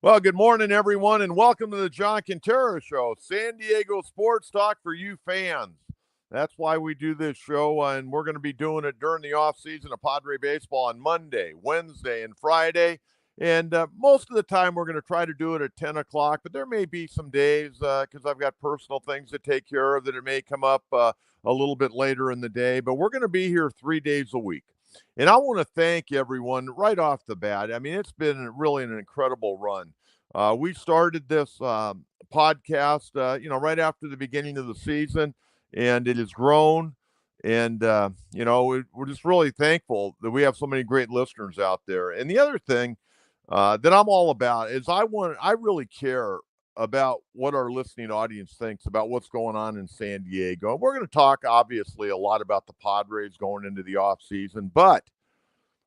Well, good morning, everyone, and welcome to the John Kentera Show, San Diego sports talk for you fans. That's why we do this show, and we're going to be doing it during the offseason of Padre baseball on Monday, Wednesday, and Friday. And most of the time, we're going to try to do it at 10 o'clock, but there may be some days because I've got personal things to take care of that it may come up a little bit later in the day. But we're going to be here 3 days a week. And I want to thank everyone right off the bat. I mean, it's been really an incredible run. We started this podcast, right after the beginning of the season, and it has grown. And we're just really thankful that we have so many great listeners out there. And the other thing that I'm all about is I really care about what our listening audience thinks about what's going on in San Diego. We're going to talk obviously a lot about the Padres going into the off season, but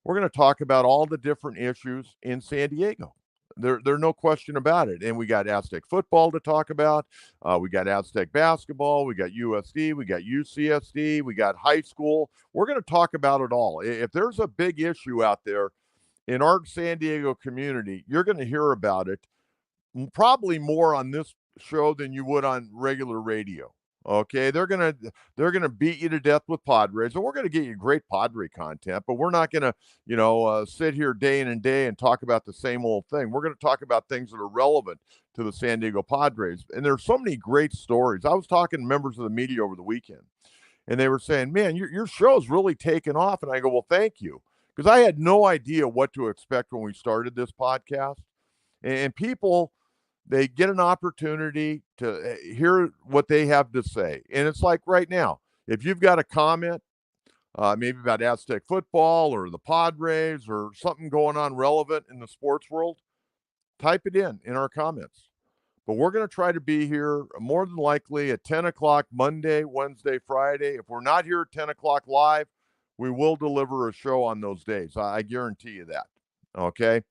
we're going to talk about all the different issues in San Diego. There's no question about it. And we got Aztec football to talk about. We got Aztec basketball. We got USD. We got UCSD. We got high school. We're going to talk about it all. If there's a big issue out there in our San Diego community, you're going to hear about it probably more on this show than you would on regular radio. Okay, they're gonna beat you to death with Padres, and we're gonna get you great Padre content. But we're not gonna, sit here day in and day and talk about the same old thing. We're gonna talk about things that are relevant to the San Diego Padres, and there's so many great stories. I was talking to members of the media over the weekend, and they were saying, "Man, your show's really taken off." And I go, "Well, thank you," because I had no idea what to expect when we started this podcast, and people they get an opportunity to hear what they have to say. And it's like right now, if you've got a comment, maybe about Aztec football or the Padres or something going on relevant in the sports world, type it in our comments. But we're going to try to be here more than likely at 10 o'clock Monday, Wednesday, Friday. If we're not here at 10 o'clock live, we will deliver a show on those days. I guarantee you that. Okay.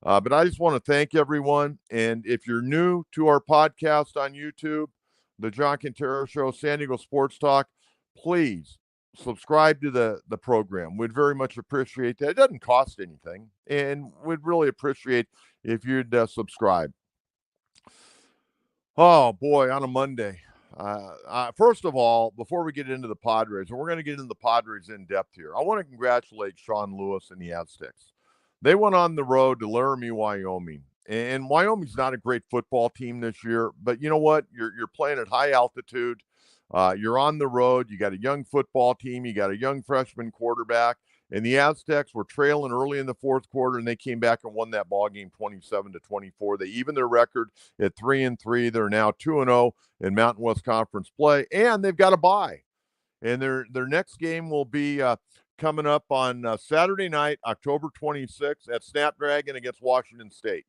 But I just want to thank everyone. And if you're new to our podcast on YouTube, the John Kentera Show, San Diego Sports Talk, please subscribe to the program. We'd very much appreciate that. It doesn't cost anything, and we'd really appreciate if you'd subscribe. Oh, boy, on a Monday. First of all, before we get into the Padres, and we're going to get into the Padres in depth here, I want to congratulate Sean Lewis and the Aztecs. They went on the road to Laramie, Wyoming. And Wyoming's not a great football team this year, but you know what? You're playing at high altitude. You're on the road. You got a young football team. You got a young freshman quarterback. And the Aztecs were trailing early in the fourth quarter, and they came back and won that ball game 27-24. They evened their record at 3-3. They're now 2-0 in Mountain West Conference play, and they've got a bye. And their next game will be coming up on Saturday night, October 26th at Snapdragon against Washington State.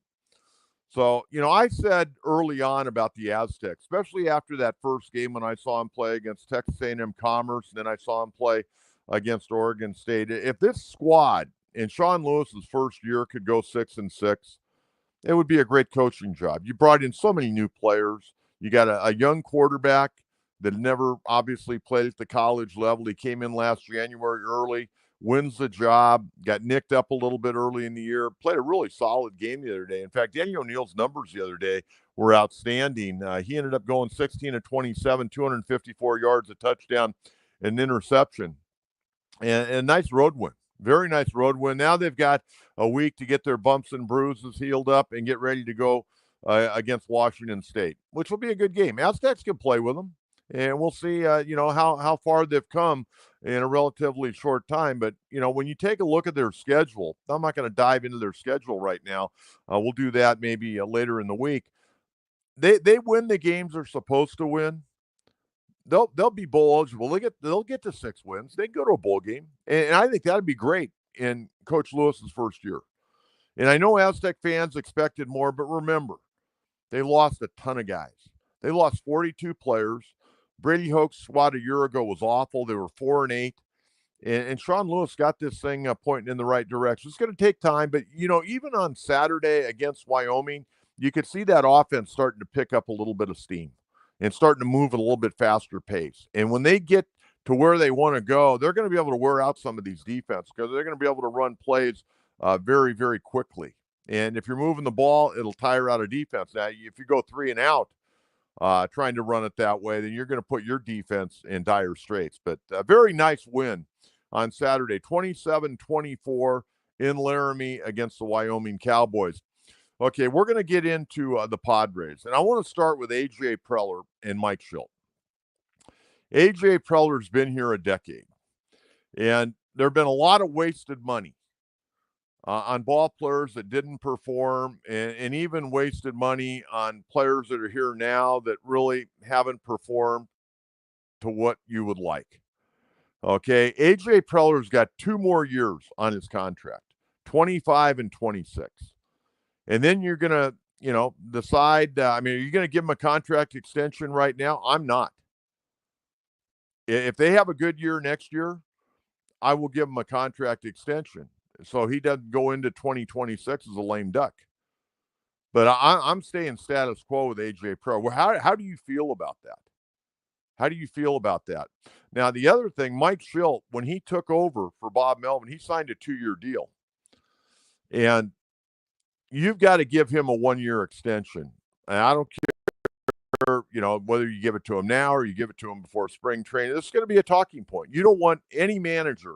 So, I said early on about the Aztecs, especially after that first game when I saw him play against Texas A&M Commerce, and then I saw him play against Oregon State. If this squad in Sean Lewis's first year could go 6-6, it would be a great coaching job. You brought in so many new players. You got a young quarterback that never obviously played at the college level. He came in last January early, wins the job, got nicked up a little bit early in the year, played a really solid game the other day. In fact, Danny O'Neill's numbers the other day were outstanding. He ended up going 16-27, 254 yards, a touchdown, and an interception. And a nice road win. Very nice road win. Now they've got a week to get their bumps and bruises healed up and get ready to go against Washington State, which will be a good game. Aztecs can play with them. And we'll see, how far they've come in a relatively short time. But, when you take a look at their schedule, I'm not going to dive into their schedule right now. We'll do that maybe later in the week. They win the games they're supposed to win. They'll be bowl eligible. They'll get to 6 wins. They can go to a bowl game. And I think that'd be great in Coach Lewis's first year. And I know Aztec fans expected more, but remember, they lost a ton of guys. They lost 42 players. Brady Hoke's squad a year ago was awful. They were 4-8. And Sean Lewis got this thing pointing in the right direction. It's going to take time, but, even on Saturday against Wyoming, you could see that offense starting to pick up a little bit of steam and starting to move at a little bit faster pace. And when they get to where they want to go, they're going to be able to wear out some of these defenses because they're going to be able to run plays very, very quickly. And if you're moving the ball, it'll tire out a defense. Now, if you go 3 and out, trying to run it that way, then you're going to put your defense in dire straits. But a very nice win on Saturday, 27-24 in Laramie against the Wyoming Cowboys. Okay, we're going to get into the Padres, and I want to start with A.J. Preller and Mike Shildt. A.J. Preller's been here a decade, and there have been a lot of wasted money on ball players that didn't perform, and even wasted money on players that are here now that really haven't performed to what you would like. Okay, A.J. Preller's got 2 more years on his contract, 25 and 26. And then you're going to, decide, are you going to give him a contract extension right now? I'm not. If they have a good year next year, I will give him a contract extension so he doesn't go into 2026 as a lame duck. But I'm staying status quo with A.J. Preller. How do you feel about that? How do you feel about that? Now, the other thing, Mike Shildt, when he took over for Bob Melvin, he signed a 2-year deal. And you've got to give him a 1-year extension. And I don't care, whether you give it to him now or you give it to him before spring training. This is going to be a talking point. You don't want any manager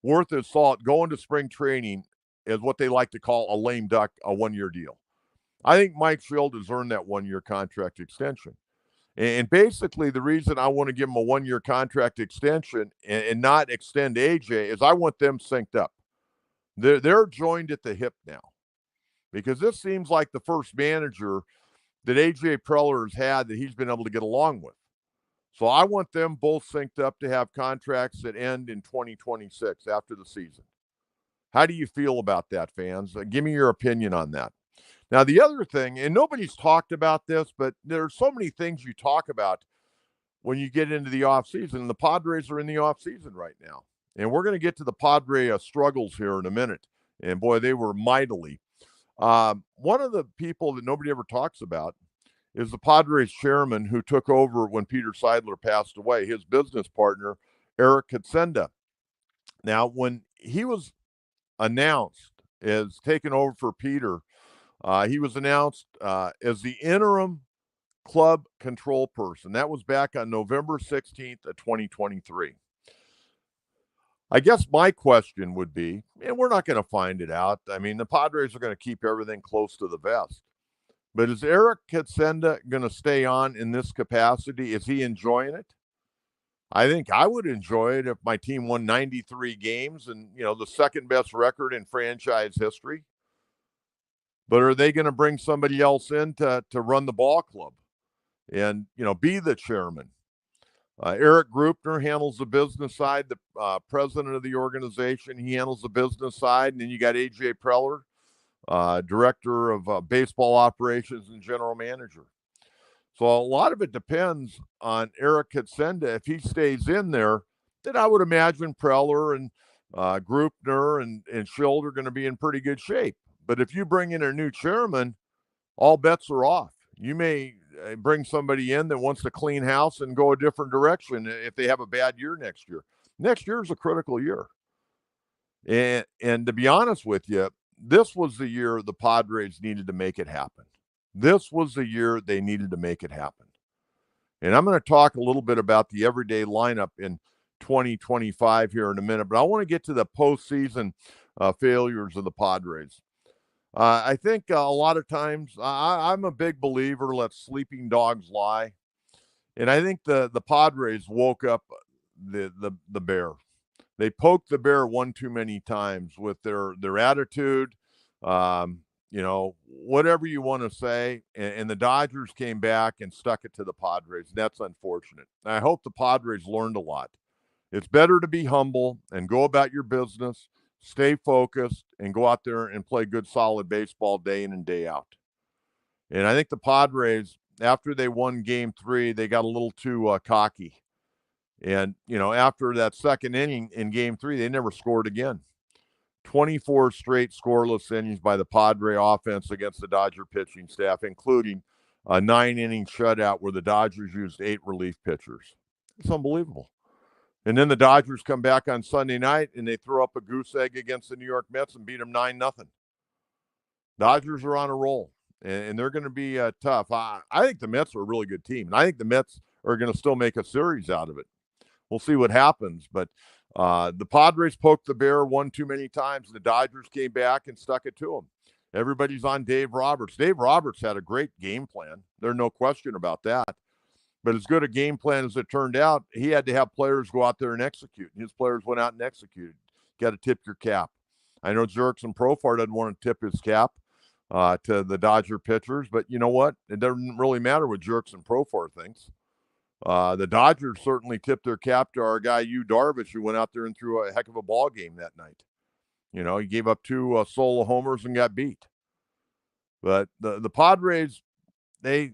worth his salt going to spring training as what they like to call a lame duck, a 1-year deal. I think Mike Shildt has earned that 1-year contract extension. And basically, the reason I want to give him a 1-year contract extension and not extend AJ is I want them synced up. They're joined at the hip now, because this seems like the first manager that A.J. Preller has had that he's been able to get along with. So I want them both synced up to have contracts that end in 2026 after the season. How do you feel about that, fans? Give me your opinion on that. Now, the other thing, and nobody's talked about this, but there are so many things you talk about when you get into the offseason, and the Padres are in the offseason right now. And we're going to get to the Padre struggles here in a minute. And, boy, they were mightily. One of the people that nobody ever talks about is the Padres chairman who took over when Peter Seidler passed away, his business partner, Eric Kentera. Now, when he was announced as taking over for Peter, he was announced as the interim club control person. That was back on November 16th of 2023. I guess my question would be, and we're not going to find it out. I mean, the Padres are going to keep everything close to the vest. But is Eric Kentera going to stay on in this capacity? Is he enjoying it? I think I would enjoy it if my team won 93 games and, the second best record in franchise history. But are they going to bring somebody else in to run the ball club and, be the chairman? Eric Grupner handles the business side, the president of the organization. He handles the business side. And then you got A.J. Preller, director of baseball operations and general manager. So a lot of it depends on Eric Kentera. If he stays in there, then I would imagine Preller and Grupner and Shildt are going to be in pretty good shape. But if you bring in a new chairman, all bets are off. You may bring somebody in that wants to clean house and go a different direction if they have a bad year next year. Next year is a critical year. And to be honest with you, this was the year the Padres needed to make it happen. This was the year they needed to make it happen. And I'm going to talk a little bit about the everyday lineup in 2025 here in a minute, but I want to get to the postseason failures of the Padres. I think a lot of times I'm a big believer, let sleeping dogs lie. And I think the Padres woke up the bear. They poked the bear one too many times with their attitude, whatever you want to say. And the Dodgers came back and stuck it to the Padres. That's unfortunate. I hope the Padres learned a lot. It's better to be humble and go about your business, stay focused, and go out there and play good, solid baseball day in and day out. And I think the Padres, after they won Game 3, they got a little too cocky. And, after that second inning in Game 3, they never scored again. 24 straight scoreless innings by the Padre offense against the Dodger pitching staff, including a 9-inning shutout where the Dodgers used 8 relief pitchers. It's unbelievable. And then the Dodgers come back on Sunday night and they throw up a goose egg against the New York Mets and beat them 9-0. Dodgers are on a roll, and they're going to be tough. I think the Mets are a really good team, and I think the Mets are going to still make a series out of it. We'll see what happens, but the Padres poked the bear one too many times. The Dodgers came back and stuck it to them. Everybody's on Dave Roberts. Dave Roberts had a great game plan. There's no question about that. But as good a game plan as it turned out, he had to have players go out there and execute. And his players went out and executed. Got to tip your cap. I know Jurickson Profar doesn't want to tip his cap to the Dodger pitchers, but you know what? It doesn't really matter what Jurickson Profar thinks. The Dodgers certainly tipped their cap to our guy, Yu Darvish, who went out there and threw a heck of a ball game that night. You know, he gave up 2 solo homers and got beat. But the Padres, they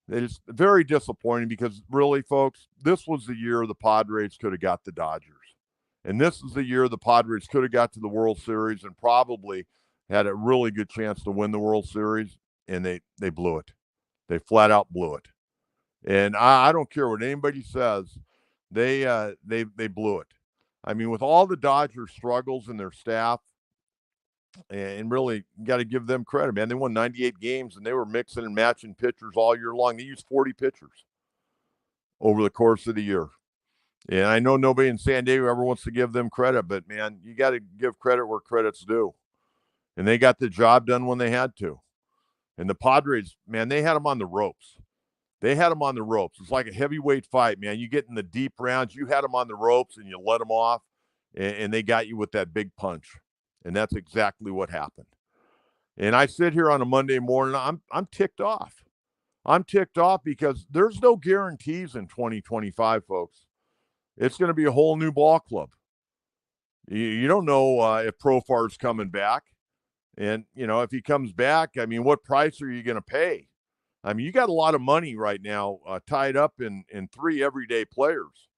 just very disappointing because really, folks, this was the year the Padres could have got the Dodgers. And this is the year the Padres could have got to the World Series and probably had a really good chance to win the World Series, and they blew it. They flat out blew it. And I don't care what anybody says, they blew it. I mean, with all the Dodgers struggles in their staff, and really got to give them credit, man. They won 98 games, and they were mixing and matching pitchers all year long. They used 40 pitchers over the course of the year. And I know nobody in San Diego ever wants to give them credit, but, man, you got to give credit where credit's due. And they got the job done when they had to. And the Padres, man, they had them on the ropes. They had them on the ropes. It's like a heavyweight fight, man. You get in the deep rounds, you had them on the ropes, and you let them off, and they got you with that big punch. And that's exactly what happened. And I sit here on a Monday morning, I'm ticked off. I'm ticked off because there's no guarantees in 2025, folks. It's going to be a whole new ball club. You don't know if Profar's coming back. And, you know, if he comes back, I mean, what price are you going to pay? I mean, you got a lot of money right now tied up in 3 everyday players.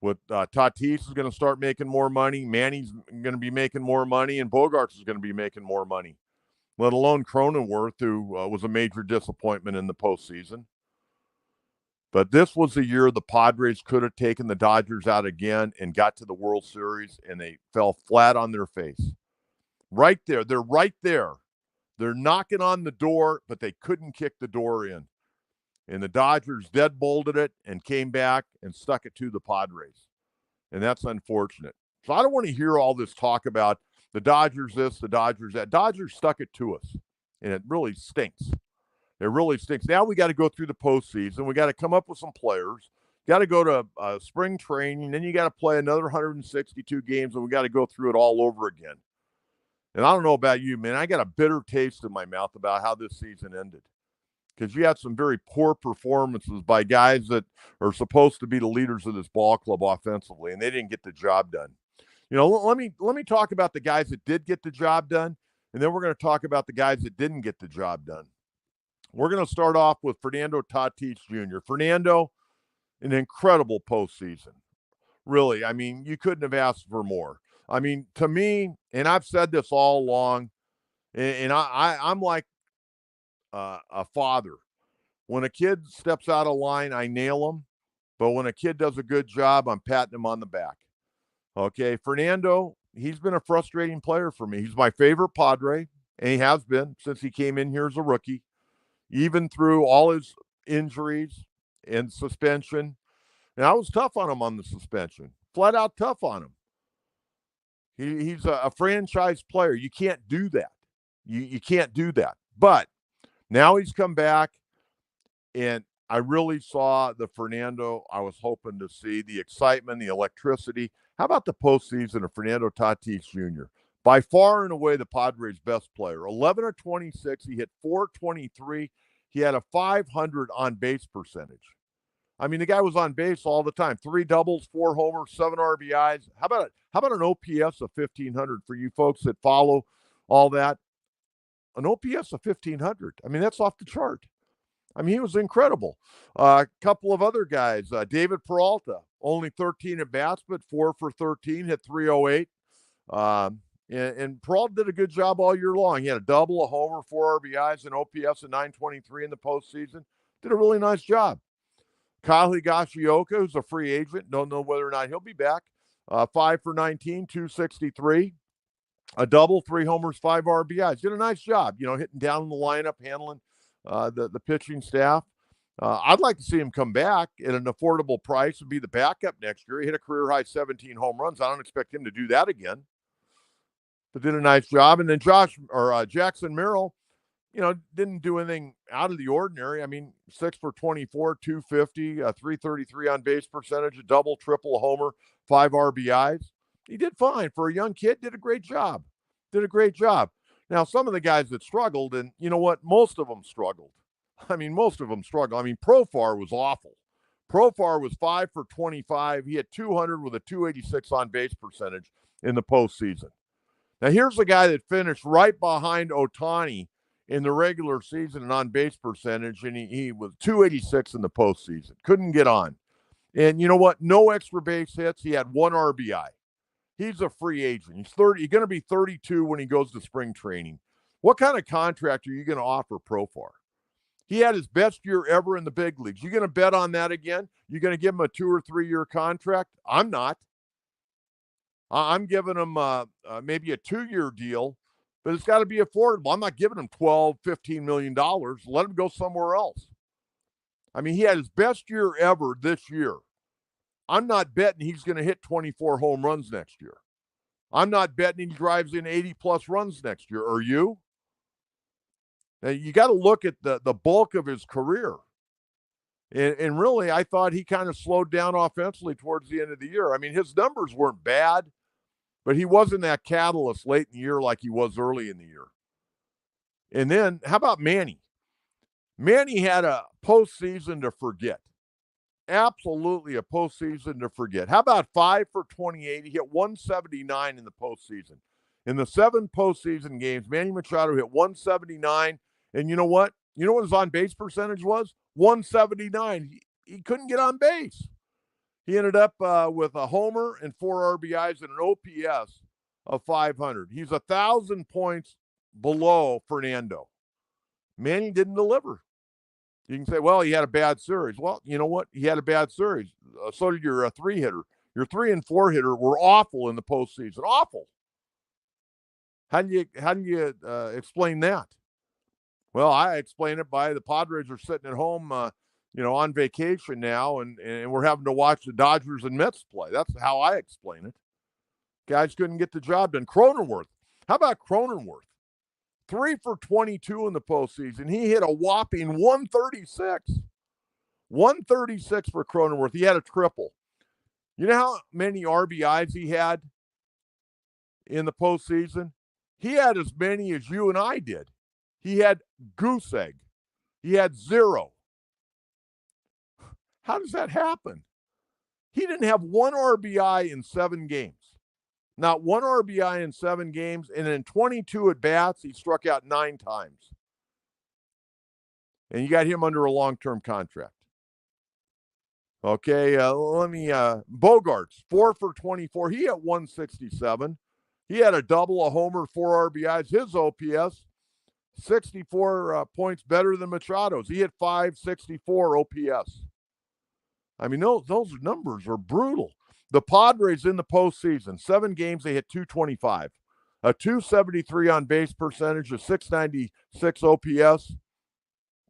With Tatis is going to start making more money, Manny's going to be making more money, and Bogarts is going to be making more money, let alone Cronenworth, who was a major disappointment in the postseason. But this was the year the Padres could have taken the Dodgers out again and got to the World Series, and they fell flat on their face. Right there. They're right there. They're knocking on the door, but they couldn't kick the door in. And the Dodgers deadbolted it and came back and stuck it to the Padres. And that's unfortunate. So I don't want to hear all this talk about the Dodgers this, the Dodgers that. Dodgers stuck it to us. And it really stinks. It really stinks. Now we got to go through the postseason. We got to come up with some players. Got to go to spring training. Then you got to play another 162 games, and we got to go through it all over again. And I don't know about you, man. I got a bitter taste in my mouth about how this season ended. Because you had some very poor performances by guys that are supposed to be the leaders of this ball club offensively, and they didn't get the job done. You know, let me talk about the guys that did get the job done, and then we're going to talk about the guys that didn't get the job done. We're going to start off with Fernando Tatis Jr. Fernando, an incredible postseason. Really, I mean, you couldn't have asked for more. I mean, to me, and I've said this all along, and I'm like a father. When a kid steps out of line, I nail him. But when a kid does a good job, I'm patting him on the back. Okay, Fernando, he's been a frustrating player for me. He's my favorite Padre, and he has been since he came in here as a rookie, even through all his injuries and suspension. And I was tough on him on the suspension, flat out tough on him. He's a franchise player. You can't do that. You can't do that. But now he's come back, and I really saw the Fernando I was hoping to see, the excitement, the electricity. How about the postseason of Fernando Tatis Jr.? By far and away the Padres' best player. 11 of 26. He hit .423. He had a .500 on-base percentage. I mean, the guy was on base all the time. 3 doubles, 4 homers, 7 RBIs. How about an OPS of 1,500 for you folks that follow all that? An OPS of 1,500. I mean, that's off the chart. I mean, he was incredible. A couple of other guys. David Peralta, only 13 at bats, but 4 for 13, hit .308. And Peralta did a good job all year long. He had a double, a homer, 4 RBIs, and OPS of 923 in the postseason. Did a really nice job. Kyle Higashioka, who's a free agent. Don't know whether or not he'll be back. 5 for 19, 263. A double, 3 homers, 5 RBIs. Did a nice job, hitting down in the lineup, handling the pitching staff. I'd like to see him come back at an affordable price and be the backup next year. He hit a career-high 17 home runs. I don't expect him to do that again, but did a nice job. And then Jackson Merrill, didn't do anything out of the ordinary. I mean, 6 for 24, 250, 333 on base percentage, a double, triple, a homer, 5 RBIs. He did fine for a young kid. Did a great job. Now, some of the guys that struggled, and you know what? Most of them struggled. Profar was awful. Profar was 5 for 25. He had 200 with a 286 on base percentage in the postseason. Now, here's a guy that finished right behind Ohtani in the regular season and on base percentage, and he was 286 in the postseason. Couldn't get on. And you know what? No extra base hits. He had 1 RBI. He's a free agent. He's going to be 32 when he goes to spring training. What kind of contract are you going to offer Profar? He had his best year ever in the big leagues. You going to bet on that again? You going to give him a 2 or 3 year contract? I'm not. I'm giving him maybe a 2-year deal, but it's got to be affordable. I'm not giving him $12, $15 million. Let him go somewhere else. I mean, he had his best year ever this year. I'm not betting he's going to hit 24 home runs next year. I'm not betting he drives in 80-plus runs next year. Are you? Now, you got to look at the bulk of his career. And really, I thought he kind of slowed down offensively towards the end of the year. I mean, his numbers weren't bad, but he wasn't that catalyst late in the year like he was early in the year. And then, how about Manny? Manny had a postseason to forget. Absolutely a postseason to forget. How about 5 for 28? He hit 179 in the postseason. In the 7 postseason games, Manny Machado hit 179. And you know what? You know what his on-base percentage was? 179. He couldn't get on base. He ended up with a homer and 4 RBIs and an OPS of 500. He's 1,000 points below Fernando. Manny didn't deliver. You can say, well, he had a bad series. Well, you know what? He had a bad series. So did your 3-hitter. Your 3 and 4 hitter were awful in the postseason. Awful. How do you explain that? Well, I explain it by the Padres are sitting at home, on vacation now, and we're having to watch the Dodgers and Mets play. That's how I explain it. Guys couldn't get the job done. Cronenworth. How about Cronenworth? 3 for 22 in the postseason. He hit a whopping 136. 136 for Cronenworth. He had a triple. You know how many RBIs he had in the postseason? He had as many as you and I did. He had goose egg. He had 0. How does that happen? He didn't have 1 RBI in 7 games. Not 1 RBI in 7 games, and in 22 at-bats, he struck out 9 times. And you got him under a long-term contract. Okay, Bogarts, 4 for 24. He hit 167. He had a double, a homer, 4 RBIs. His OPS, 64 points better than Machado's. He hit 564 OPS. I mean, those numbers are brutal. The Padres in the postseason, 7 games, they hit 225, a 273 on base percentage, a 696 OPS.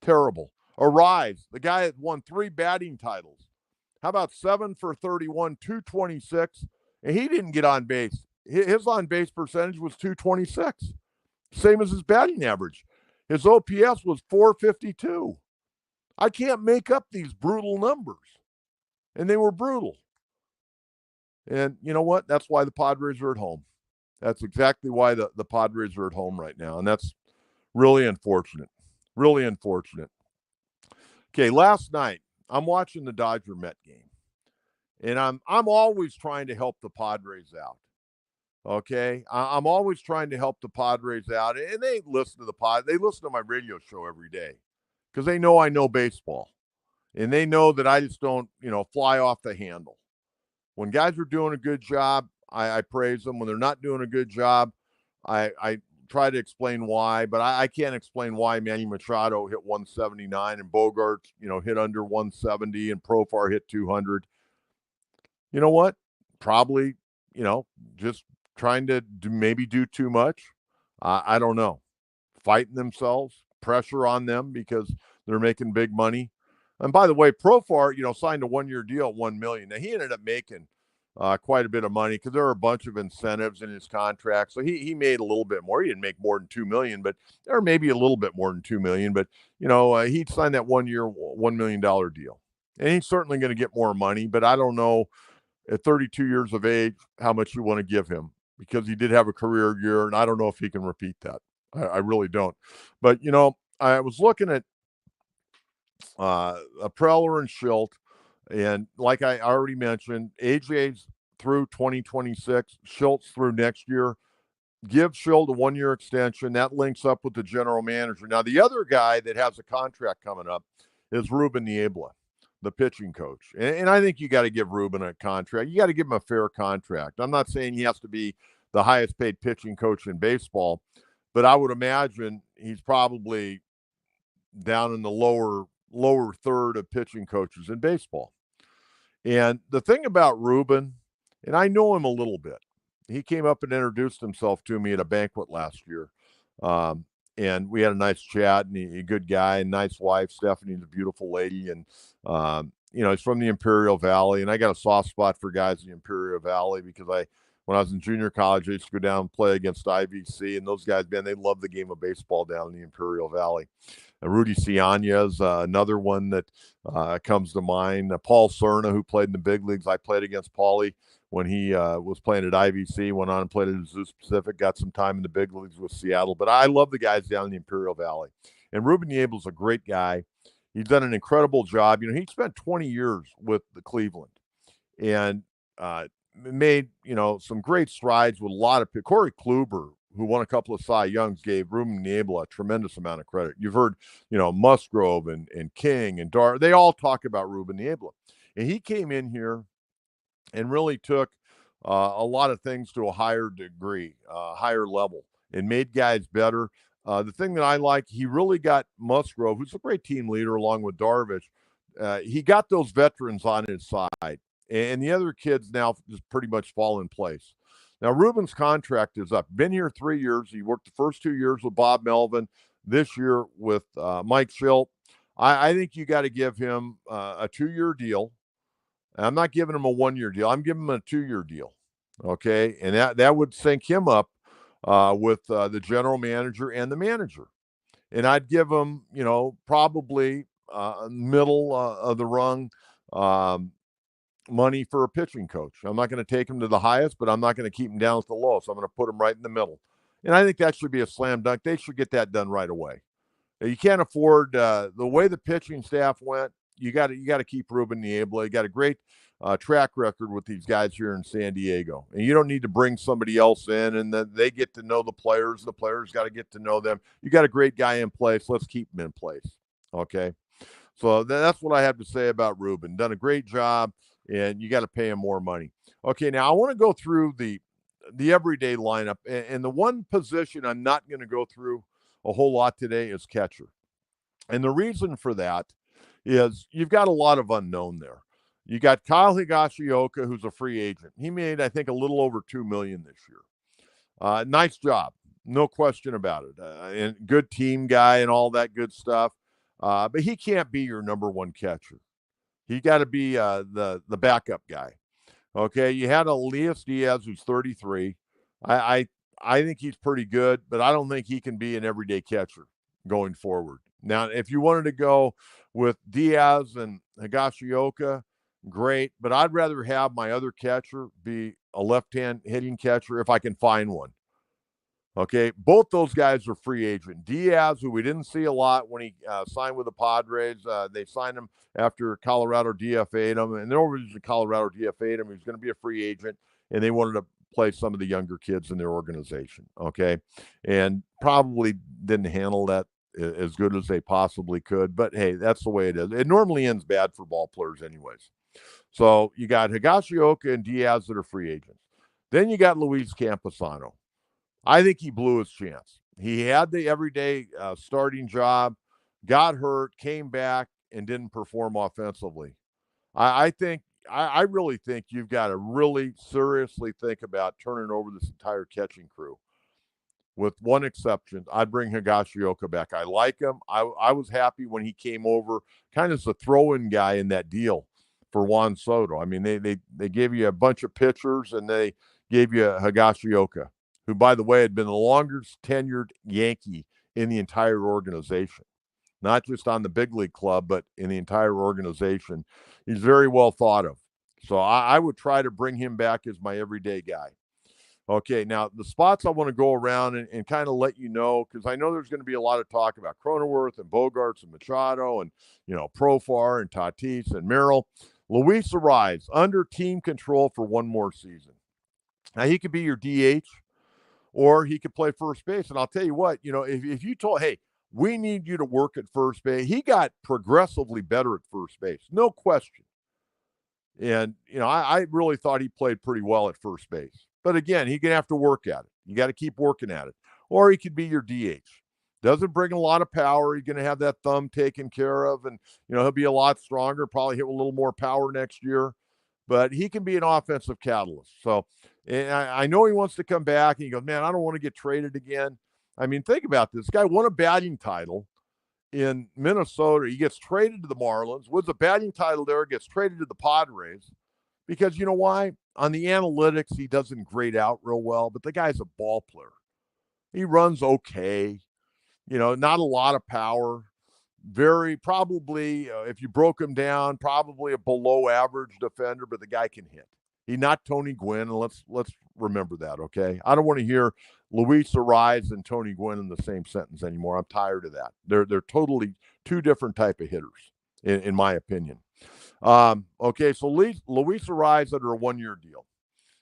Terrible. Arise, the guy that won 3 batting titles. How about 7 for 31, 226? And he didn't get on base. His on base percentage was 226, same as his batting average. His OPS was 452. I can't make up these brutal numbers. And they were brutal. And you know what? That's why the Padres are at home. That's exactly why the Padres are at home right now. And that's really unfortunate. Really unfortunate. Okay, last night, I'm watching the Dodger-Met game. And I'm always trying to help the Padres out. Okay? I'm always trying to help the Padres out. And they listen to they listen to my radio show every day. Because they know I know baseball. And they know that I just don't, fly off the handle. When guys are doing a good job, I praise them. When they're not doing a good job, I try to explain why. But I can't explain why Manny Machado hit 179 and Bogarts, hit under 170 and Profar hit 200. You know what? Probably, just trying to maybe do too much. I don't know. Fighting themselves, pressure on them because they're making big money. And by the way, Profar, signed a 1-year deal at $1 million. Now he ended up making quite a bit of money because there are a bunch of incentives in his contract. So he made a little bit more. He didn't make more than $2 million, but or maybe a little bit more than $2 million. But he signed that 1-year, $1 million deal, and he's certainly going to get more money. But I don't know at 32 years of age how much you want to give him because he did have a career year, and I don't know if he can repeat that. I really don't. But I was looking at a Preller and Shildt, and like I already mentioned, AJ's through 2026, Shilt's through next year. Give Shildt a 1-year extension. That links up with the general manager. Now, the other guy that has a contract coming up is Ruben Niebla, the pitching coach. And I think you got to give Ruben a contract. You got to give him a fair contract. I'm not saying he has to be the highest paid pitching coach in baseball, but I would imagine he's probably down in the lower third of pitching coaches in baseball. And the thing about Ruben, and I know him a little bit, he came up and introduced himself to me at a banquet last year. And we had a nice chat, and a good guy, and nice wife. Stephanie's a beautiful lady. And, he's from the Imperial Valley. And I got a soft spot for guys in the Imperial Valley because when I was in junior college, I used to go down and play against IVC. And those guys, man, they love the game of baseball down in the Imperial Valley. Rudy Ciania is another one that comes to mind. Paul Cerna, who played in the big leagues. I played against Paulie when he was playing at IVC, went on and played at Zeus Pacific, got some time in the big leagues with Seattle. But I love the guys down in the Imperial Valley. And Ruben Niebla's a great guy. He's done an incredible job. He spent 20 years with the Cleveland and made, some great strides with a lot of – Corey Kluber, who won a couple of Cy Youngs, gave Ruben Niebla a tremendous amount of credit. You've heard, Musgrove and King and Dar. They all talk about Ruben Niebla. And he came in here and really took a lot of things to a higher degree, higher level, and made guys better. The thing that I like, he really got Musgrove, who's a great team leader, along with Darvish. He got those veterans on his side. And the other kids now just pretty much fall in place. Now, Ruben's contract is up. Been here 3 years. He worked the first 2 years with Bob Melvin, this year with Mike Shildt. I think you got to give him a 2-year deal. I'm not giving him a 1-year deal. I'm giving him a 2-year deal, okay? And that would sync him up with the general manager and the manager. And I'd give him, probably middle of the rung money for a pitching coach. I'm not going to take him to the highest, but I'm not going to keep him down at the lowest. I'm going to put him right in the middle. And I think that should be a slam dunk. They should get that done right away. You can't afford the way the pitching staff went. You got to keep Ruben Niebla. You got a great track record with these guys here in San Diego, and you don't need to bring somebody else in and then they get to know the players. The players got to get to know them. You got a great guy in place. Let's keep him in place. Okay, so that's what I have to say about Ruben. Done a great job, and you got to pay him more money. Okay, now I want to go through the everyday lineup, and the one position I'm not going to go through a whole lot today is catcher. And the reason for that is you've got a lot of unknown there. You got Kyle Higashioka, who's a free agent. He made, I think, a little over $2 million this year. Nice job, no question about it. And good team guy and all that good stuff. But he can't be your number one catcher. He got to be the backup guy. Okay, you had Elias Diaz, who's 33. I think he's pretty good, but I don't think he can be an everyday catcher going forward. Now, if you wanted to go with Diaz and Higashioka, great, but I'd rather have my other catcher be a left-hand hitting catcher if I can find one. Okay, both those guys are free agent. Diaz, who we didn't see a lot when he signed with the Padres, they signed him after Colorado DFA'd him, and the reason Colorado DFA'd him, he was going to be a free agent, and they wanted to play some of the younger kids in their organization, okay, and probably didn't handle that as good as they possibly could, but hey, that's the way it is. It normally ends bad for ball players anyways. So you got Higashioka and Diaz that are free agents. Then you got Luis Camposano. I think he blew his chance. He had the everyday starting job, got hurt, came back, and didn't perform offensively. I think I really think you've got to really seriously think about turning over this entire catching crew. With one exception, I'd bring Higashioka back. I like him. I was happy when he came over, kind of as a throw-in guy in that deal for Juan Soto. I mean, they gave you a bunch of pitchers, and they gave you Higashioka, who, by the way, had been the longest tenured Yankee in the entire organization, not just on the big league club, but in the entire organization. He's very well thought of. So I would try to bring him back as my everyday guy. Okay, now the spots I want to go around and kind of let you know, because I know there's going to be a lot of talk about Cronenworth and Bogarts and Machado and, Profar and Tatis and Merrill. Luis Ariz, under team control for one more season. Now, he could be your DH or he could play first base. And I'll tell you what, if you told, hey, we need you to work at first base, he got progressively better at first base, no question. And, I really thought he played pretty well at first base. But again, he's going to have to work at it. You got to keep working at it. Or he could be your DH. Doesn't bring a lot of power. He's going to have that thumb taken care of. And, he'll be a lot stronger, probably hit with a little more power next year. But he can be an offensive catalyst. So and I know he wants to come back. And he goes, man, I don't want to get traded again. I mean, think about this. This guy won a batting title in Minnesota. He gets traded to the Marlins, wins a batting title there, gets traded to the Padres. Because you know why? On the analytics, he doesn't grade out real well, but the guy's a ball player. He runs okay, not a lot of power. Very probably, if you broke him down, probably a below average defender, but the guy can hit. He's not Tony Gwynn, and let's remember that, okay? I don't want to hear Luis Ariz and Tony Gwynn in the same sentence anymore. I'm tired of that. They're totally two different type of hitters, in my opinion. Okay, so Luis Ariz under a one-year deal.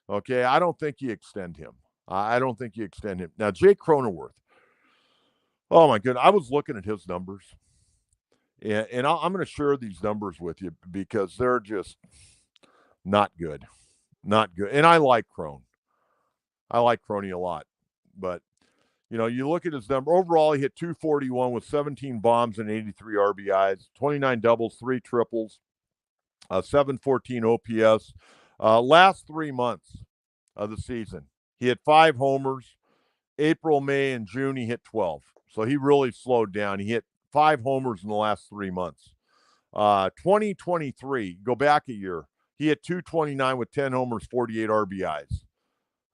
Okay, I don't think you extend him. I don't think you extend him. Now, Jake Cronenworth. Oh, my goodness. I was looking at his numbers, and I'm going to share these numbers with you because they're just not good. Not good. And I like Crone. I like Croney a lot. But, you look at his number. Overall, he hit 241 with 17 bombs and 83 RBIs, 29 doubles, 3 triples. 714 OPS. Last 3 months of the season, he hit 5 homers. April, May, and June, he hit 12. So he really slowed down. He hit 5 homers in the last 3 months. 2023, go back a year, he hit 229 with 10 homers, 48 RBIs.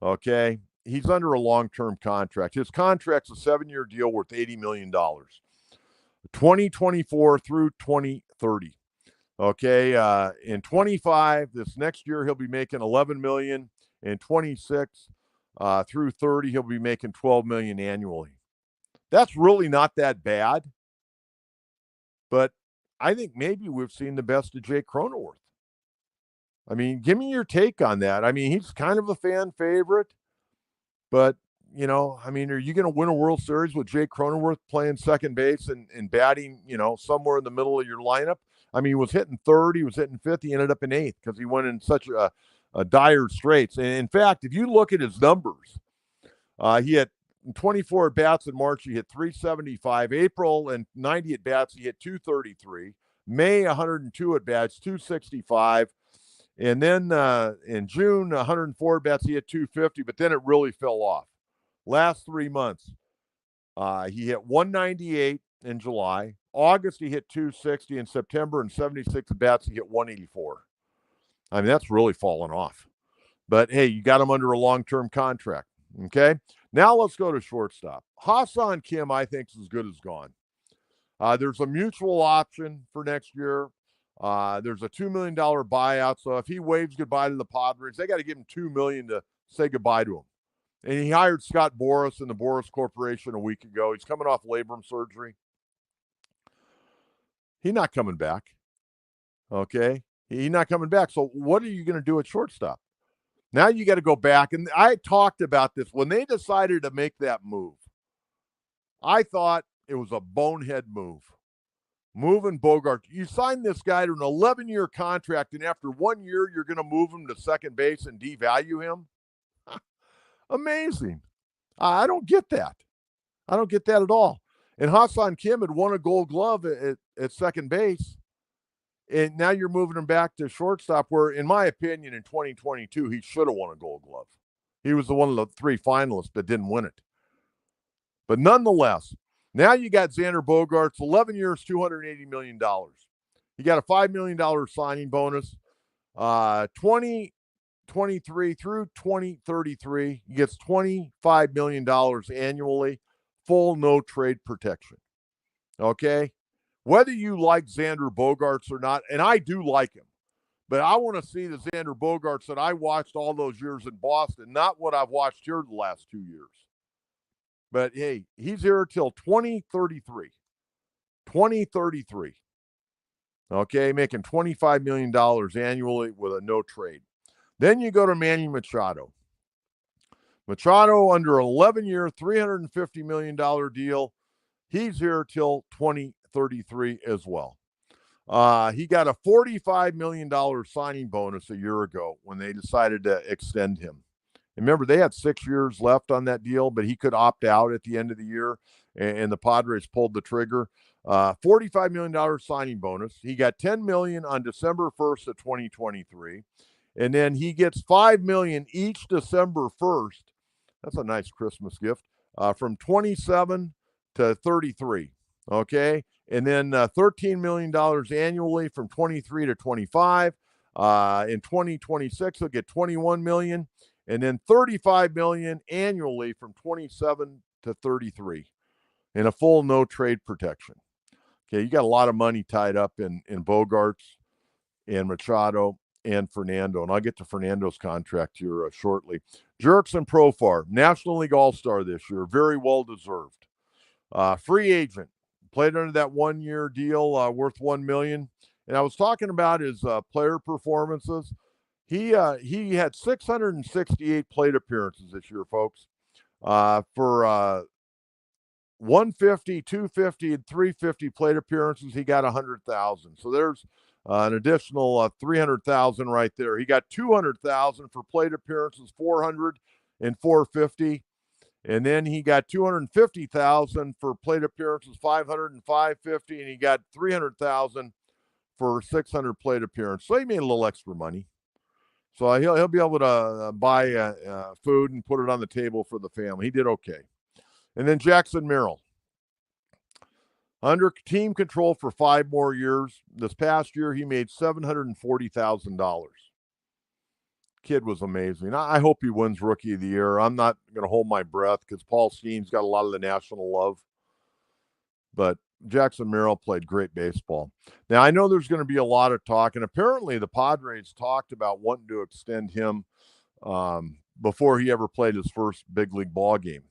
Okay? He's under a long-term contract. His contract's a 7-year deal worth $80 million. 2024 through 2030. Okay, in 25, this next year he'll be making $11 million. In 26 through 30, he'll be making $12 million annually. That's really not that bad, but I think maybe we've seen the best of Jake Cronenworth. I mean, give me your take on that. I mean, he's kind of a fan favorite, but are you going to win a World Series with Jake Cronenworth playing second base and batting, somewhere in the middle of your lineup? I mean, he was hitting third, he was hitting fifth, he ended up in eighth because he went in such a dire straits. And in fact, if you look at his numbers, he had 24 at bats in March, he hit 375. April and 90 at bats, he hit 233. May, 102 at bats, 265. And then in June, 104 at bats, he hit 250, but then it really fell off. Last 3 months, he hit 198 in July. August, he hit 260. In September, and 76 at bats, he hit 184. I mean, that's really fallen off. But, hey, you got him under a long-term contract, okay? Now let's go to shortstop. Ha-Seong Kim, I think, is as good as gone. There's a mutual option for next year. There's a $2 million buyout. So if he waves goodbye to the Padres, they got to give him $2 million to say goodbye to him. And he hired Scott Boras in the Boras Corporation a week ago. He's coming off labrum surgery. He's not coming back. Okay? He's not coming back. So what are you going to do at shortstop? Now you got to go back. And I talked about this. When they decided to make that move, I thought it was a bonehead move. Moving Bogart. You signed this guy to an 11-year contract, and after 1 year, you're going to move him to second base and devalue him? Amazing. I don't get that. I don't get that at all. And Ha-Seong Kim had won a Gold Glove at second base. And now you're moving him back to shortstop where, in my opinion, in 2022, he should have won a Gold Glove. He was the one of the 3 finalists that didn't win it. But nonetheless, now you got Xander Bogaerts, 11 years, $280 million. He got a $5 million signing bonus. 2023 through 2033, he gets $25 million annually, full no trade protection. Okay? Whether you like Xander Bogaerts or not, and I do like him, but I want to see the Xander Bogaerts that I watched all those years in Boston, not what I've watched here the last 2 years. But, hey, he's here till 2033. 2033. Okay, making $25 million annually with a no trade. Then you go to Manny Machado. Machado under an 11-year, $350 million deal. He's here till 2033 as well. He got a $45 million signing bonus a year ago when they decided to extend him. And remember, they had 6 years left on that deal, but he could opt out at the end of the year, and the Padres pulled the trigger. $45 million signing bonus. He got $10 million on December 1st of 2023. And then he gets $5 million each December 1st. That's a nice Christmas gift. From 27 to 33. Okay. And then $13 million annually from 23 to 25. In 2026, he'll get $21 million. And then $35 million annually from 27 to 33 in a full no trade protection. Okay, you got a lot of money tied up in Bogaerts and Machado and Fernando, and I'll get to Fernando's contract here shortly. Jurickson Profar, National League All-Star this year, very well deserved. Free agent, played under that 1-year deal worth $1 million. And I was talking about his player performances. He had 668 plate appearances this year, folks. For 150, 250, and 350 plate appearances, he got 100,000. So there's an additional 300,000 right there. He got 200,000 for plate appearances, 400 and 450. And then he got 250,000 for plate appearances, 500 and 550, and he got 300,000 for 600 plate appearances. So he made a little extra money. So he'll be able to buy food and put it on the table for the family. He did okay. And then Jackson Merrill, under team control for 5 more years. This past year, he made $740,000. Kid was amazing. I hope he wins Rookie of the Year. I'm not going to hold my breath because Paul Steen's got a lot of the national love. But Jackson Merrill played great baseball. Now, I know there's going to be a lot of talk, and apparently the Padres talked about wanting to extend him before he ever played his first big league ball game.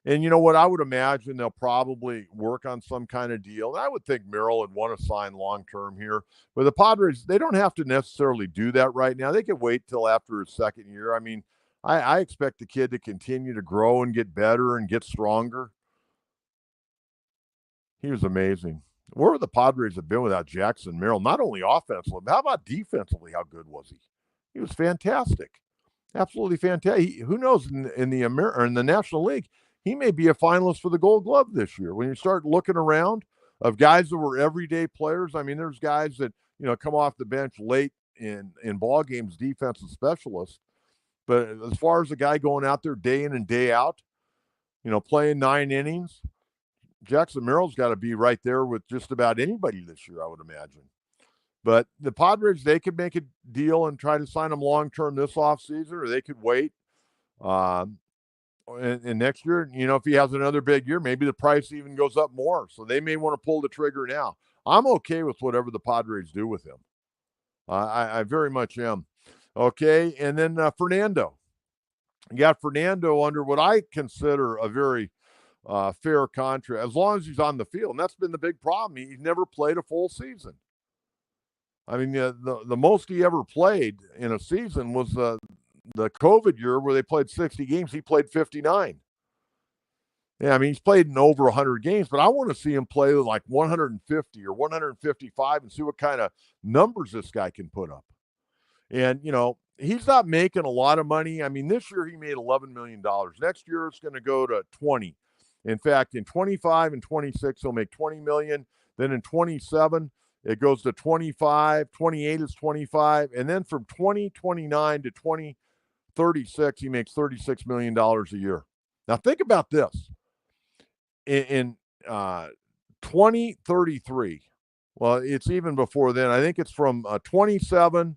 And you know what? I would imagine they'll probably work on some kind of deal. I would think Merrill would want to sign long-term here. But the Padres, they don't have to necessarily do that right now. They could wait till after his second year. I mean, I expect the kid to continue to grow and get better and get stronger. He was amazing. Where would the Padres have been without Jackson Merrill? Not only offensively, but how about defensively? How good was he? He was fantastic. Absolutely fantastic. Who knows, in the National League, he may be a finalist for the Gold Glove this year. When you start looking around of guys that were everyday players, I mean, there's guys that, come off the bench late in ball games, defensive specialists. But as far as a guy going out there day in and day out, playing 9 innings, Jackson Merrill's got to be right there with just about anybody this year, I would imagine. But the Padres, they could make a deal and try to sign him long-term this offseason, or they could wait. And next year, if he has another big year, maybe the price even goes up more. So they may want to pull the trigger now. I'm okay with whatever the Padres do with him. I very much am. Okay, and then Fernando. You got Fernando under what I consider a very fair contract, as long as he's on the field. And that's been the big problem. He's never played a full season. I mean, the most he ever played in a season was the COVID year where they played 60 games. He played 59. Yeah, I mean, he's played in over 100 games, but I want to see him play like 150 or 155 and see what kind of numbers this guy can put up. And, he's not making a lot of money. I mean, this year he made $11 million. Next year it's going to go to 20. In fact, in 25 and 26, he'll make $20 million. Then in 27, it goes to 25, 28 is 25, and then from 2029 to 2036, he makes $36 million a year. Now think about this. In 2033, well, it's even before then. I think it's from 27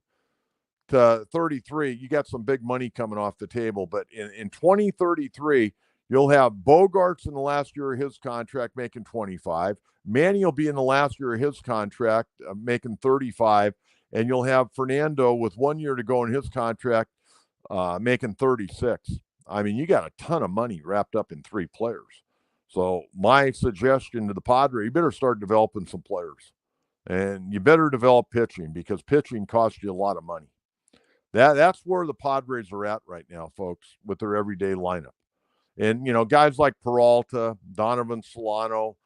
to 33. You got some big money coming off the table, but in 2033, you'll have Bogarts in the last year of his contract making 25. Manny will be in the last year of his contract making 35, and you'll have Fernando with 1 year to go in his contract making 36. I mean, you got a ton of money wrapped up in three players. So my suggestion to the Padres, you better start developing some players. And you better develop pitching because pitching costs you a lot of money. That's where the Padres are at right now, folks, with their everyday lineup. And, guys like Peralta, Donovan Solano,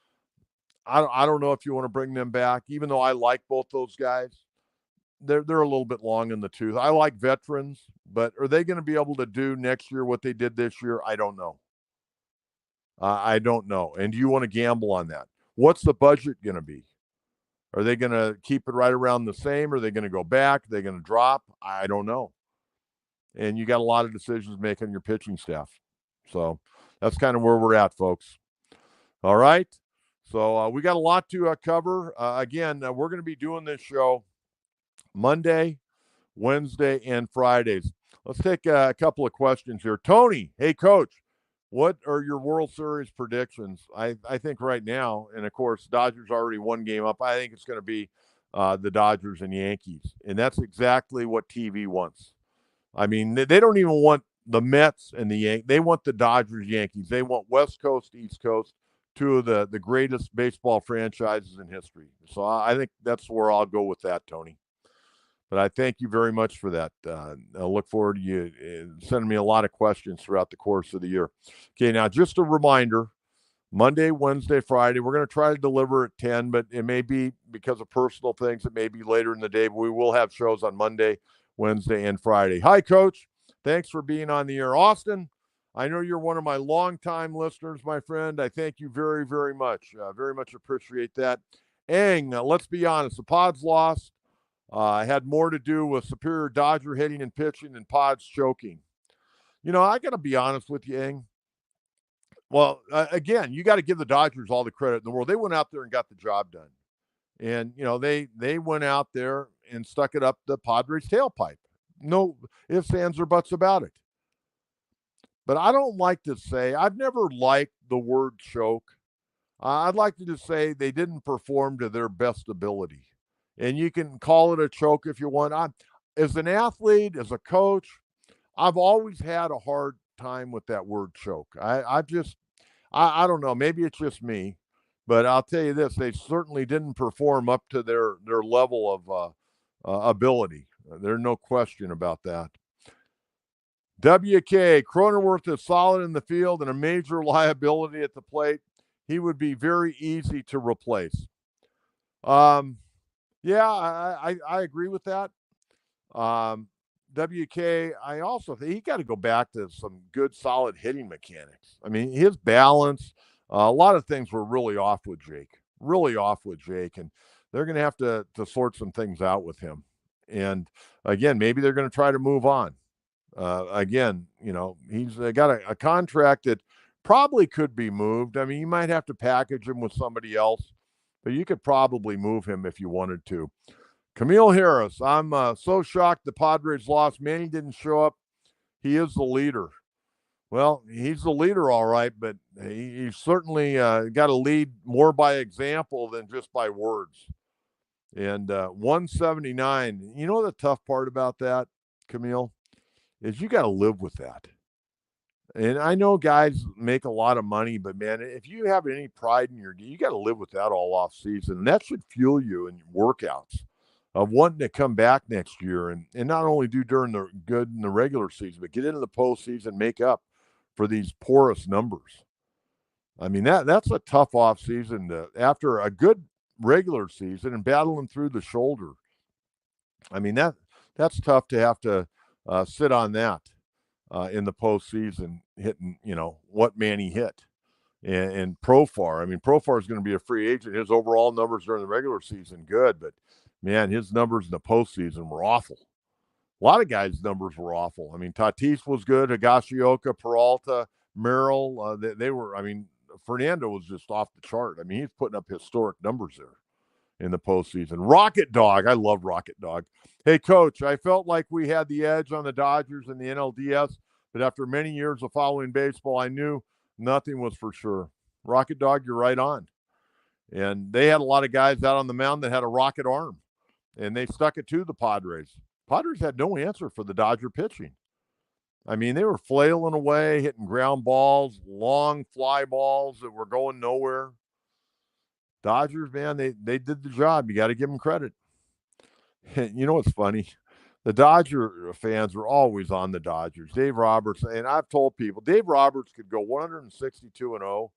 I don't know if you want to bring them back, even though I like both those guys. They're a little bit long in the tooth. I like veterans, but are they going to be able to do next year what they did this year? I don't know. I don't know. And do you want to gamble on that? What's the budget going to be? Are they going to keep it right around the same? Are they going to go back? Are they going to drop? I don't know. And you got a lot of decisions to make on your pitching staff. So that's kind of where we're at, folks. All right. So we got a lot to cover. Again, we're going to be doing this show Monday, Wednesday, and Fridays. Let's take a couple of questions here. Tony, hey, Coach, what are your World Series predictions? I think right now, and of course, Dodgers already one game up. I think it's going to be the Dodgers and Yankees, and that's exactly what TV wants. I mean, they don't even want the Mets and the Yankees. They want the Dodgers, Yankees. They want West Coast, East Coast, two of the greatest baseball franchises in history. So I think that's where I'll go with that, Tony. But I thank you very much for that. I look forward to you sending me a lot of questions throughout the course of the year. Okay, now just a reminder, Monday, Wednesday, Friday, we're going to try to deliver at 10, but it may be because of personal things. It may be later in the day, but we will have shows on Monday, Wednesday, and Friday. Hi, Coach. Thanks for being on the air. Austin, I know you're one of my longtime listeners, my friend. I thank you very, very much. Very much appreciate that. Eng, let's be honest. The Pods lost. Had more to do with superior Dodger hitting and pitching than Pods choking. I got to be honest with you, Eng. Well, again, you got to give the Dodgers all the credit in the world. They went out there and got the job done. And, they went out there and stuck it up the Padres' tailpipe. No ifs, ands, or buts about it. But I don't like to say, I've never liked the word choke. I'd like to just say they didn't perform to their best ability. And you can call it a choke if you want. As an athlete, as a coach, I've always had a hard time with that word choke. I don't know. Maybe it's just me, but I'll tell you this: they certainly didn't perform up to their level of ability. There's no question about that. WK Cronenworth is solid in the field and a major liability at the plate. He would be very easy to replace. Yeah, I agree with that. WK, I also think he got to go back to some good, solid hitting mechanics. I mean, his balance, a lot of things were really off with Jake, and they're going to have to sort some things out with him. And again, maybe they're going to try to move on. Again, he's got a contract that probably could be moved. I mean, you might have to package him with somebody else, but you could probably move him if you wanted to. Camille Harris, I'm so shocked the Padres lost. Manny didn't show up. He is the leader. Well, he's the leader, all right, but he certainly got to lead more by example than just by words. And 179, you know the tough part about that, Camille, is you got to live with that. And I know guys make a lot of money, but man, if you have any pride in your game, you got to live with that all off season. And that should fuel you in your workouts of wanting to come back next year and not only do during the good in the regular season, but get into the postseason, make up for these porous numbers. I mean, that's a tough off season after a good regular season and battling through the shoulder. I mean, that's tough to have to sit on that in the postseason, hitting, what Manny hit. and Profar. I mean, Profar is going to be a free agent. His overall numbers during the regular season, good, but man, his numbers in the postseason were awful. A lot of guys' numbers were awful. I mean, Tatis was good, Higashioka, Peralta, Merrill. They were, I mean, Fernando was just off the chart. I mean, he's putting up historic numbers there in the postseason. Rocket Dog. I love Rocket Dog. Hey, Coach, I felt like we had the edge on the Dodgers in the NLDS, but after many years of following baseball, I knew nothing was for sure. Rocket Dog, you're right on. And they had a lot of guys out on the mound that had a rocket arm, and they stuck it to the Padres. Padres had no answer for the Dodger pitching. I mean, they were flailing away, hitting ground balls, long fly balls that were going nowhere. Dodgers, man, they did the job. You got to give them credit. You know what's funny? The Dodger fans are always on the Dodgers. Dave Roberts, and I've told people, Dave Roberts could go 162-0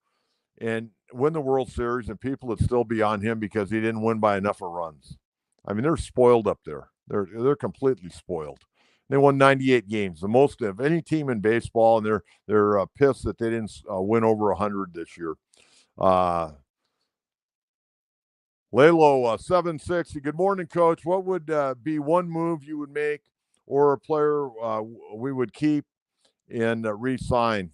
and win the World Series, and people would still be on him because he didn't win by enough of runs. I mean, they're spoiled up there. They're completely spoiled. They won 98 games, the most of any team in baseball, and they're pissed that they didn't win over 100 this year. Lalo 760. Good morning, Coach. What would be one move you would make or a player we would keep and re-sign?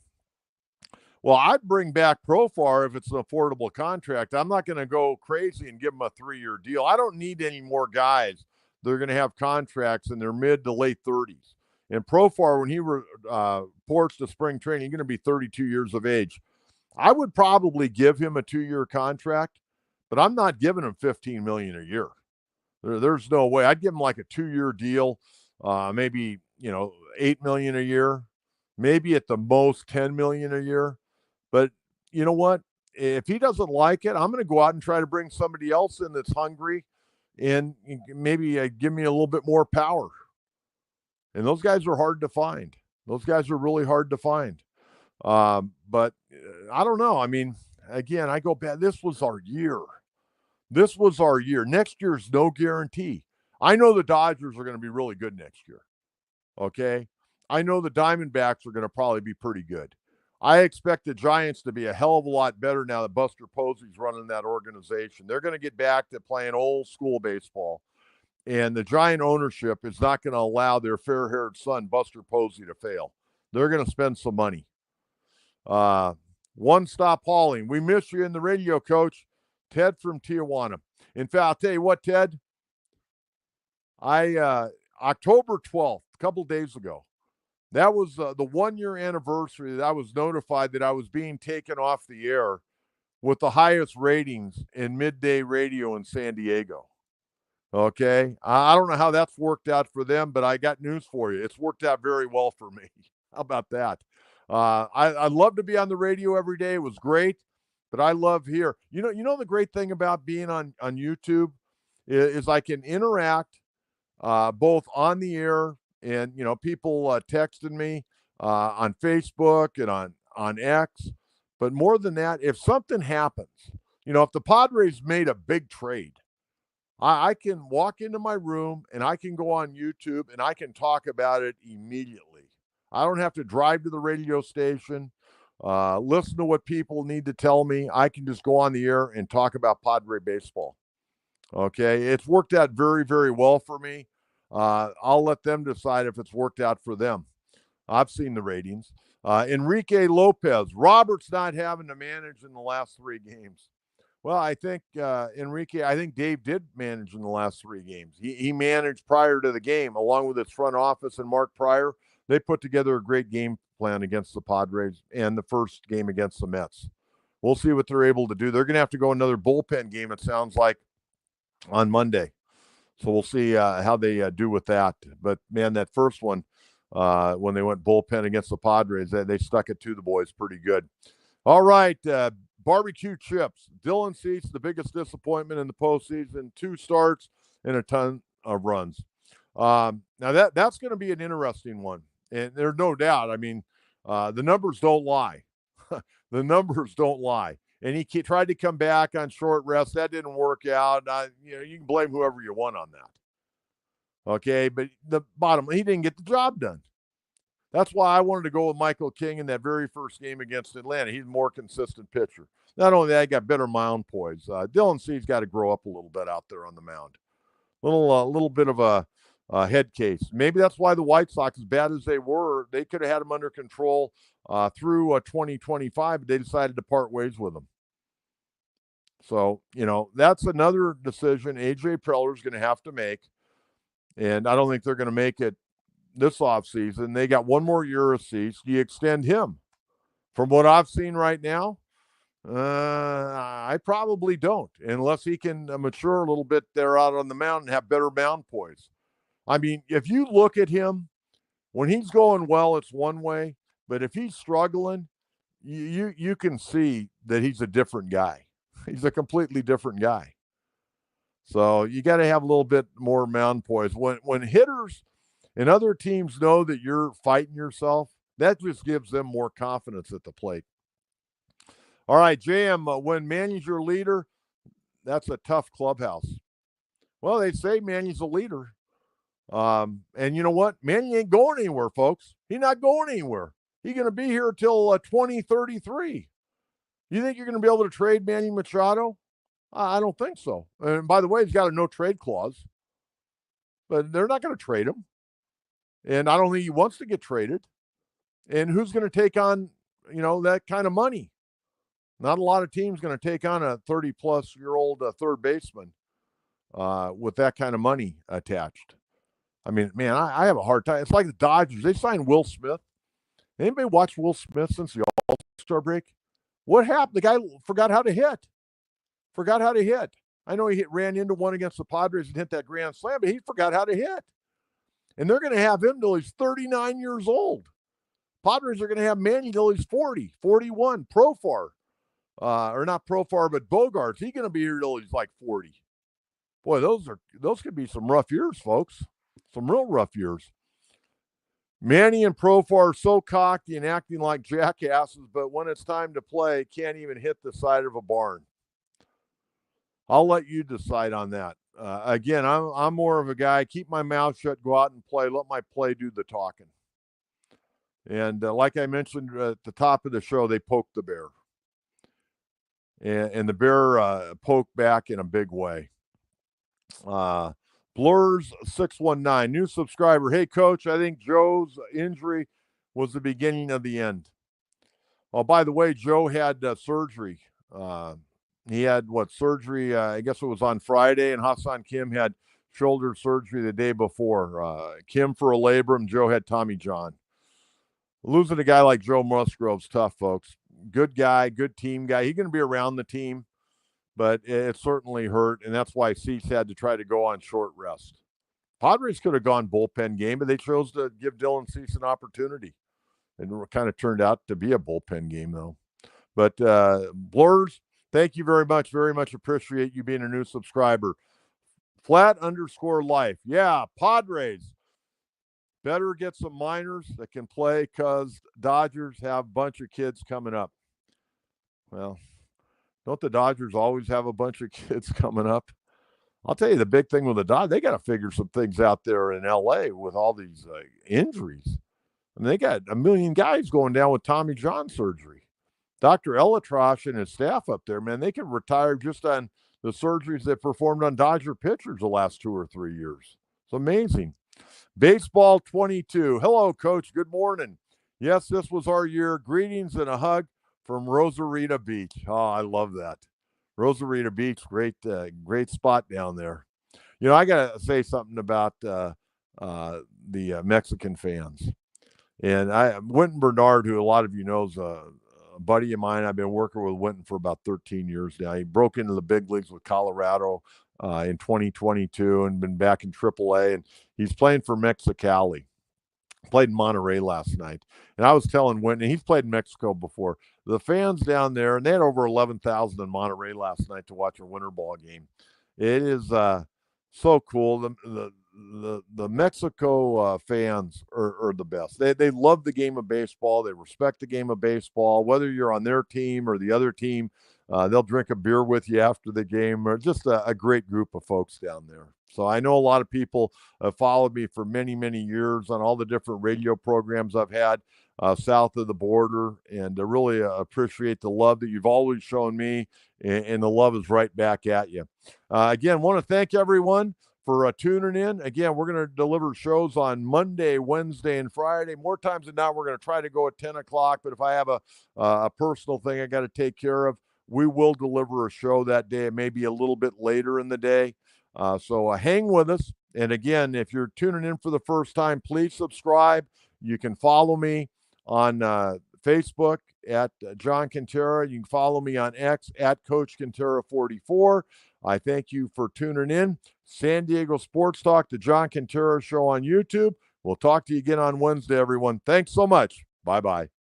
Well, I'd bring back Profar if it's an affordable contract. I'm not going to go crazy and give him a 3-year deal. I don't need any more guys. They're going to have contracts in their mid to late 30s. And Profar, when he reports to spring training, he's going to be 32 years of age. I would probably give him a 2-year contract, but I'm not giving him $15 million a year. There's no way. I'd give him like a 2-year deal, maybe $8 million a year, maybe at the most $10 million a year. But you know what? If he doesn't like it, I'm going to go out and try to bring somebody else in that's hungry and maybe give me a little bit more power. And those guys are hard to find. Those guys are really hard to find. But I don't know. I mean, again, I go back. This was our year. This was our year. Next year's no guarantee. I know the Dodgers are going to be really good next year. Okay? I know the Diamondbacks are going to probably be pretty good. I expect the Giants to be a hell of a lot better now that Buster Posey's running that organization. They're going to get back to playing old school baseball. And the Giant ownership is not going to allow their fair-haired son, Buster Posey, to fail. They're going to spend some money. One-stop hauling. We miss you in the radio, Coach. Ted from Tijuana. In fact, I'll tell you what, Ted. October 12th, a couple days ago, that was the 1-year anniversary that I was notified that I was being taken off the air with the highest ratings in midday radio in San Diego. Okay? I don't know how that's worked out for them, but I got news for you. It's worked out very well for me. How about that? I love to be on the radio every day. It was great, but I love here. You know the great thing about being on YouTube is I can interact both on the air and, people texting me on Facebook and on X. But more than that, if something happens, if the Padres made a big trade, I can walk into my room and I can go on YouTube and I can talk about it immediately. I don't have to drive to the radio station, listen to what people need to tell me. I can just go on the air and talk about Padre baseball. Okay, it's worked out very, very well for me. I'll let them decide if it's worked out for them. I've seen the ratings. Enrique Lopez, Robert's not having to manage in the last 3 games. Well, I think I think Dave did manage in the last 3 games. He managed prior to the game, along with his front office and Mark Pryor. They put together a great game plan against the Padres and the first game against the Mets. We'll see what they're able to do. They're going to have to go another bullpen game, it sounds like, on Monday. So we'll see how they do with that. But, man, that first one, when they went bullpen against the Padres, they stuck it to the boys pretty good. All right, barbecue chips. Dylan Cease, the biggest disappointment in the postseason, 2 starts and a ton of runs. Now, that's going to be an interesting one. And there's no doubt. I mean, the numbers don't lie. The numbers don't lie. And he tried to come back on short rest. That didn't work out. You can blame whoever you want on that. Okay, but the bottom, he didn't get the job done. That's why I wanted to go with Michael King in that very first game against Atlanta. He's a more consistent pitcher. Not only that, he got better mound poise. Dylan C's got to grow up a little bit out there on the mound. Little bit of a head case. Maybe that's why the White Sox, as bad as they were, they could have had him under control through 2025, but they decided to part ways with him. So, that's another decision A.J. Preller is going to have to make, and I don't think they're going to make it this offseason. They got one more year of Cease. Do you extend him? From what I've seen right now, I probably don't, unless he can mature a little bit there out on the mound and have better mound poise. I mean, if you look at him, when he's going well, it's one way, but if he's struggling, you can see that he's a different guy. He's a completely different guy. So you got to have a little bit more mound poise. When hitters and other teams know that you're fighting yourself, that just gives them more confidence at the plate. All right, JM, when Manny's your leader, that's a tough clubhouse. Well, they say Manny's a leader. And you know what? Manny ain't going anywhere, folks. He's not going anywhere. He's going to be here till 2033. You think you're going to be able to trade Manny Machado? I don't think so. And by the way, he's got a no-trade clause. But they're not going to trade him. And I don't think he wants to get traded. And who's going to take on, that kind of money? Not a lot of teams going to take on a 30-plus-year-old third baseman with that kind of money attached. I mean, man, I have a hard time. It's like the Dodgers. They signed Will Smith. Anybody watch Will Smith since the All-Star break? What happened? The guy forgot how to hit. I know he ran into one against the Padres and hit that grand slam, but he forgot how to hit. And they're going to have him till he's 39 years old. Padres are going to have Manny till he's 40, 41. Profar. Or not Profar, but Bogarts. He's going to be here till he's like 40. Boy, those could be some rough years, folks. Some real rough years. Manny and Profar are so cocky and acting like jackasses, but when it's time to play, can't even hit the side of a barn. I'll let you decide on that. Again, I'm more of a guy, keep my mouth shut, go out and play, let my play do the talking. And like I mentioned at the top of the show, they poked the bear. And the bear poked back in a big way. Blurs 619, new subscriber. Hey, Coach, I think Joe's injury was the beginning of the end. Oh, by the way, Joe had surgery. He had surgery? I guess it was on Friday, and Hassan Kim had shoulder surgery the day before. Kim for a labrum, Joe had Tommy John. Losing a guy like Joe Musgrove's tough, folks. Good guy, good team guy. He's going to be around the team, but it certainly hurt, and that's why Cease had to try to go on short rest. Padres could have gone bullpen game, but they chose to give Dylan Cease an opportunity. And it kind of turned out to be a bullpen game, though. But Blurs, thank you very much. Very much appreciate you being a new subscriber. Flat_life. Yeah, Padres better get some minors that can play because Dodgers have a bunch of kids coming up. Well, don't the Dodgers always have a bunch of kids coming up? I'll tell you the big thing with the Dodgers, they got to figure some things out there in L.A. with all these injuries. I mean, they got a million guys going down with Tommy John surgery. Dr. Elatrosh and his staff up there, man, they could retire just on the surgeries they performed on Dodger pitchers the last 2 or 3 years. It's amazing. Baseball 22. Hello, Coach. Good morning. Yes, this was our year. Greetings and a hug from Rosarita Beach. Oh, I love that. Rosarita Beach, great spot down there. I got to say something about the Mexican fans. And Winton Bernard, who a lot of you know is a buddy of mine. I've been working with Winton for about 13 years now. He broke into the big leagues with Colorado in 2022 and been back in AAA. And he's playing for Mexicali. Played in Monterrey last night. And I was telling Winton, he's played in Mexico before. The fans down there, and they had over 11,000 in Monterrey last night to watch a winter ball game. It is so cool. The Mexico fans are the best. They love the game of baseball. They respect the game of baseball. Whether you're on their team or the other team, They'll drink a beer with you after the game. Or just a great group of folks down there. So I know a lot of people have followed me for many, many years on all the different radio programs I've had south of the border, and I really appreciate the love that you've always shown me, and the love is right back at you. Again, want to thank everyone for tuning in. Again, we're going to deliver shows on Monday, Wednesday, and Friday. More times than not, we're going to try to go at 10 o'clock, but if I have a personal thing I got to take care of, we will deliver a show that day. It may be a little bit later in the day. So hang with us. And again, if you're tuning in for the first time, please subscribe. You can follow me on Facebook at John Kentera. You can follow me on X at Coach Kentera 44. I thank you for tuning in. San Diego Sports Talk, the John Kentera Show on YouTube. We'll talk to you again on Wednesday, everyone. Thanks so much. Bye-bye.